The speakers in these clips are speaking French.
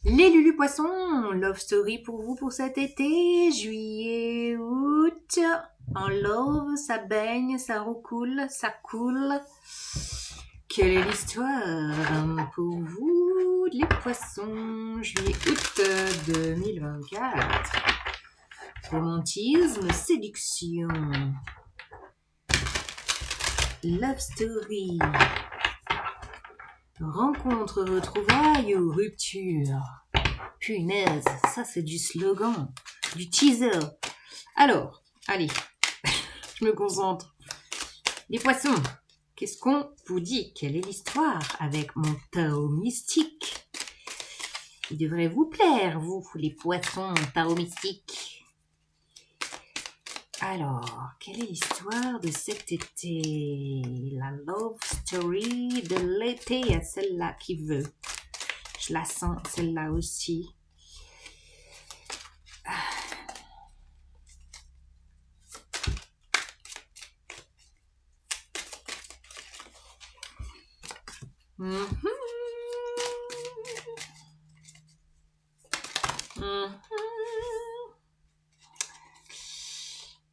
Les Lulu Poissons, love story pour vous pour cet été, juillet, août. En love, ça baigne, ça recoule, ça coule. Quelle est l'histoire pour vous, les poissons, juillet-août 2024? Romantisme, séduction, love story, rencontre, retrouvailles ou rupture? Punaise, ça c'est du slogan, du teaser. Alors, allez, je me concentre. Les poissons, qu'est-ce qu'on vous dit? Quelle est l'histoire avec mon Tao mystique? Il devrait vous plaire, vous, les poissons Tao mystiques. Alors, quelle est l'histoire de cet été? La love story de l'été, il y a celle-là qui veut. Je la sens, celle-là aussi.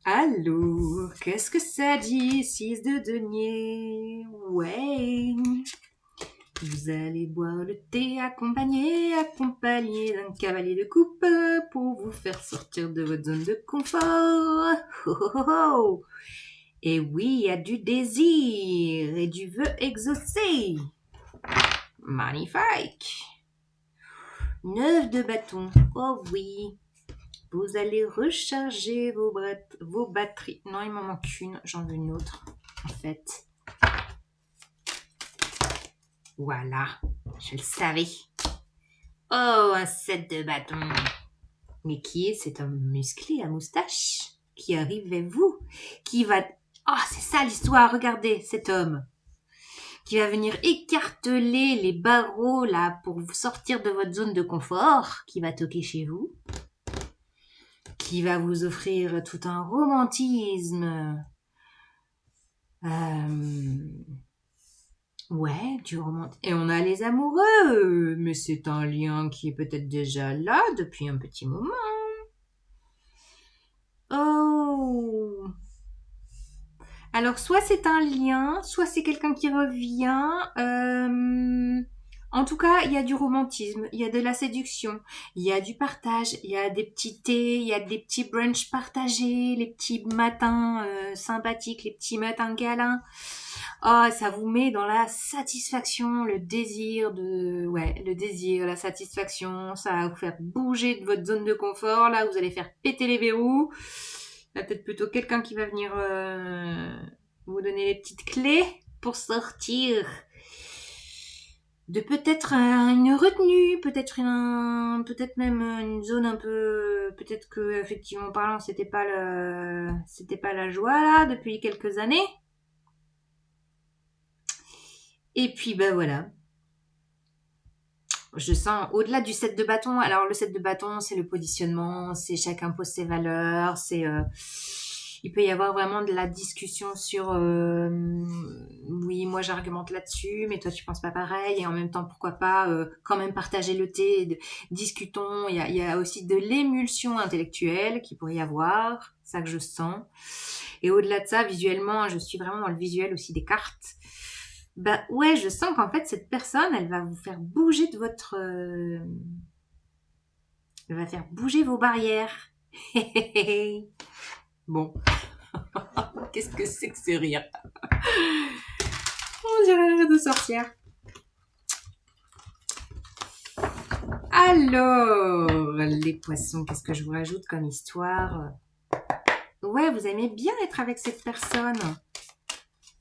Alors, qu'est-ce que ça dit, 6 de denier? Ouais. Vous allez boire le thé accompagné d'un cavalier de coupe pour vous faire sortir de votre zone de confort. Oh, oh, oh, oh. Et oui, il y a du désir et du vœu exaucé. Magnifique. 9 de bâton. Oh oui. Vous allez recharger vos batteries. Non, il m'en manque une. J'en veux une autre, en fait. Voilà. Je le savais. Oh, un 7 de bâton. Mais qui est cet homme musclé à moustache qui arrive vers vous? Qui va... Oh, c'est ça l'histoire. Regardez cet homme. Qui va venir écarteler les barreaux là pour vous sortir de votre zone de confort. Qui va toquer chez vous. Qui va vous offrir tout un romantisme. Ouais, du romantisme. Et on a les amoureux. Mais c'est un lien qui est peut-être déjà là depuis un petit moment. Oh. Alors, soit c'est un lien, soit c'est quelqu'un qui revient. En tout cas, il y a du romantisme, il y a de la séduction, il y a du partage, il y a des petits thés, il y a des petits brunchs partagés, les petits matins sympathiques, les petits matins câlins. Oh, ça vous met dans la satisfaction, le désir le désir, la satisfaction, ça va vous faire bouger de votre zone de confort. Là, vous allez faire péter les verrous. Il y a peut-être plutôt quelqu'un qui va venir vous donner les petites clés pour sortir de peut-être une retenue, peut-être même une zone un peu, peut-être que effectivement parlant, c'était pas la joie là depuis quelques années. Et puis ben voilà. Je sens au-delà du 7 de bâton. Alors le 7 de bâton, c'est le positionnement, c'est chacun pose ses valeurs, il peut y avoir vraiment de la discussion sur oui, moi j'argumente là-dessus, mais toi tu penses pas pareil, et en même temps pourquoi pas quand même partager le thé, discutons. Il y a aussi de l'émulsion intellectuelle qui pourrait y avoir, ça que je sens. Et au-delà de ça, visuellement, je suis vraiment dans le visuel aussi des cartes. Bah ouais, je sens qu'en fait cette personne, elle va vous faire bouger de votre, elle va faire bouger vos barrières. Bon, qu'est-ce que c'est que ce rire? On dirait un rire de sorcière. Alors, les poissons, qu'est-ce que je vous rajoute comme histoire? Ouais, vous aimez bien être avec cette personne.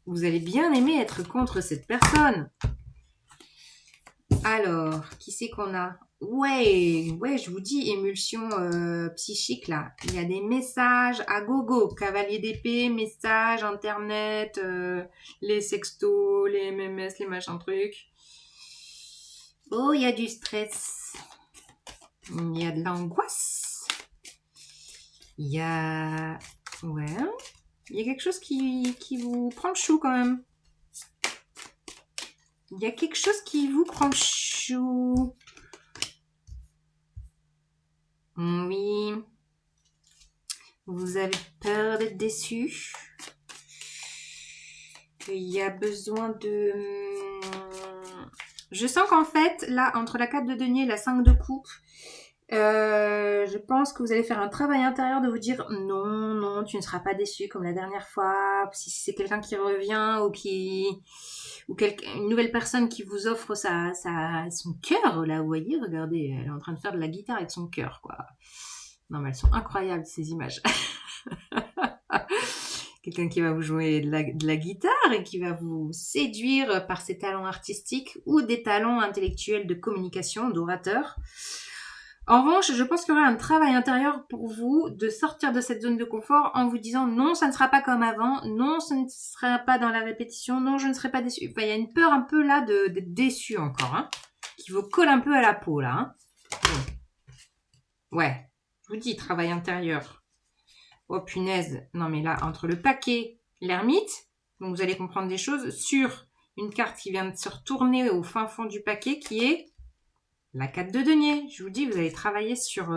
Vous allez bien aimer être contre cette personne. Alors, qui c'est qu'on a? Ouais, je vous dis, émulsion psychique là. Il y a des messages à gogo. Cavalier d'épée, messages, internet, les sextos, les MMS, les machins trucs. Oh, il y a du stress. Il y a de l'angoisse. Il y a... Ouais. Il y a quelque chose qui vous prend le chou quand même. Il y a quelque chose qui vous prend le chou. Vous avez peur d'être déçu. Il y a besoin de... Je sens qu'en fait, là, entre la 4 de denier et la 5 de coupe, je pense que vous allez faire un travail intérieur de vous dire non, non, tu ne seras pas déçu comme la dernière fois. Si c'est quelqu'un qui revient ou une nouvelle personne qui vous offre son cœur, là, vous voyez, regardez, elle est en train de faire de la guitare avec son cœur, quoi. Non, mais elles sont incroyables, ces images. Quelqu'un qui va vous jouer de la guitare et qui va vous séduire par ses talents artistiques ou des talents intellectuels de communication, d'orateur. En revanche, je pense qu'il y aura un travail intérieur pour vous de sortir de cette zone de confort en vous disant non, ça ne sera pas comme avant, non, ce ne sera pas dans la répétition, non, je ne serai pas déçu. Enfin, il y a une peur un peu là d'être déçu encore, hein, qui vous colle un peu à la peau là. Hein. Bon. Ouais, je vous dis, travail intérieur. Oh punaise, non mais là, entre le paquet, l'ermite, donc vous allez comprendre des choses sur une carte qui vient de se retourner au fin fond du paquet qui est la 4 de denier. Je vous dis, vous allez travailler sur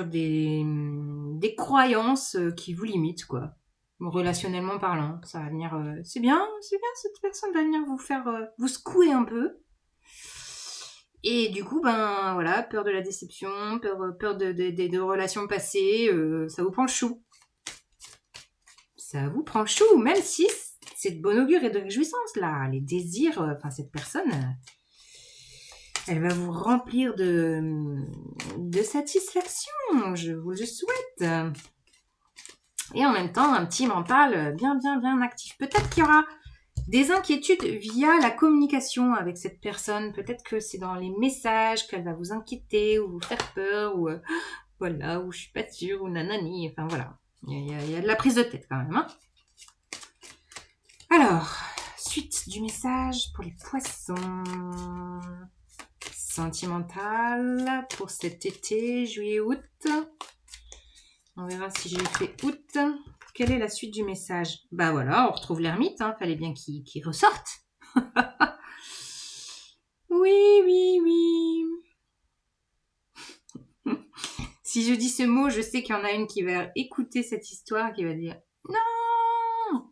des croyances qui vous limitent, quoi. Relationnellement parlant, ça va venir... c'est bien, cette personne va venir vous faire... vous secouer un peu. Et du coup, ben voilà, peur de la déception, peur de relations passées, ça vous prend le chou. Ça vous prend le chou, même si c'est de bon augure et de réjouissance, là. Les désirs, enfin cette personne, elle va vous remplir de satisfaction, je vous le souhaite. Et en même temps, un petit mental bien actif. Peut-être qu'il y aura des inquiétudes via la communication avec cette personne. Peut-être que c'est dans les messages qu'elle va vous inquiéter ou vous faire peur ou voilà, ou je suis pas sûre ou nanani. Enfin voilà, il y a de la prise de tête quand même. Hein. Alors, suite du message pour les poissons. Sentimental pour cet été, juillet-août. On verra si j'ai fait août. Quelle est la suite du message? Bah voilà, on retrouve l'ermite, hein. Fallait bien qu'il ressorte. Oui. Si je dis ce mot, je sais qu'il y en a une qui va écouter cette histoire, qui va dire non.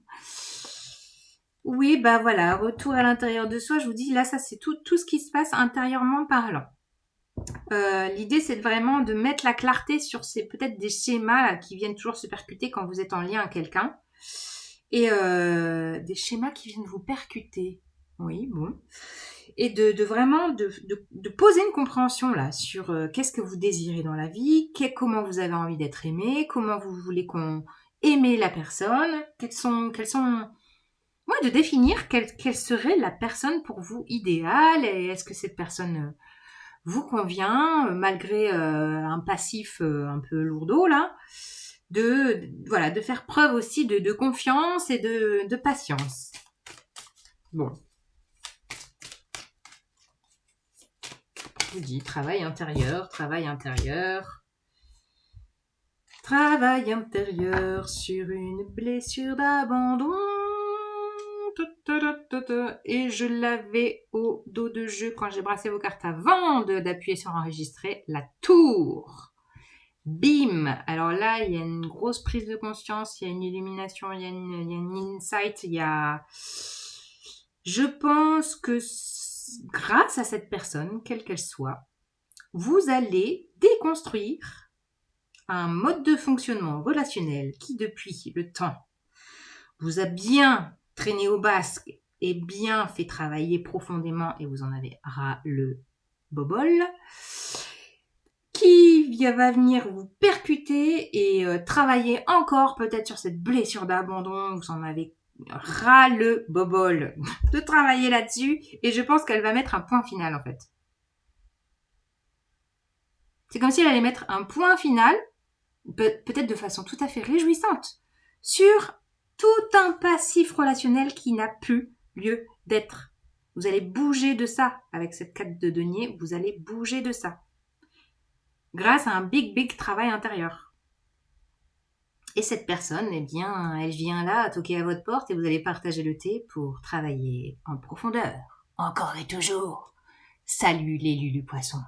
Oui, bah voilà, retour à l'intérieur de soi. Je vous dis, là, ça c'est tout ce qui se passe intérieurement parlant. L'idée, c'est vraiment de mettre la clarté sur peut-être des schémas là, qui viennent toujours se percuter quand vous êtes en lien avec quelqu'un. Et des schémas qui viennent vous percuter. Oui, bon. Et de vraiment de poser une compréhension là sur qu'est-ce que vous désirez dans la vie, comment vous avez envie d'être aimé, comment vous voulez qu'on aime la personne, quelles sont de définir quelle serait la personne pour vous idéale et est-ce que cette personne vous convient malgré un passif un peu lourdeau là de faire preuve aussi de confiance et de patience. Bon. Je vous dis, travail intérieur sur une blessure d'abandon. Et je l'avais au dos de jeu quand j'ai brassé vos cartes avant d'appuyer sur enregistrer. La tour. Bim. Alors là, il y a une grosse prise de conscience, il y a une illumination, il y a une insight, Je pense que grâce à cette personne, quelle qu'elle soit, vous allez déconstruire un mode de fonctionnement relationnel qui, depuis le temps, vous a bien traîné au basque et bien fait travailler profondément et vous en avez ras le bobol, qui va venir vous percuter et travailler encore peut-être sur cette blessure d'abandon, vous en avez ras le bobol de travailler là-dessus et je pense qu'elle va mettre un point final en fait. C'est comme si elle allait mettre un point final, peut-être de façon tout à fait réjouissante, sur tout un passif relationnel qui n'a plus lieu d'être. Vous allez bouger de ça avec cette 4 de denier, vous allez bouger de ça. Grâce à un big travail intérieur. Et cette personne, eh bien, elle vient là toquer à votre porte et vous allez partager le thé pour travailler en profondeur. Encore et toujours. Salut les Lulu Poissons.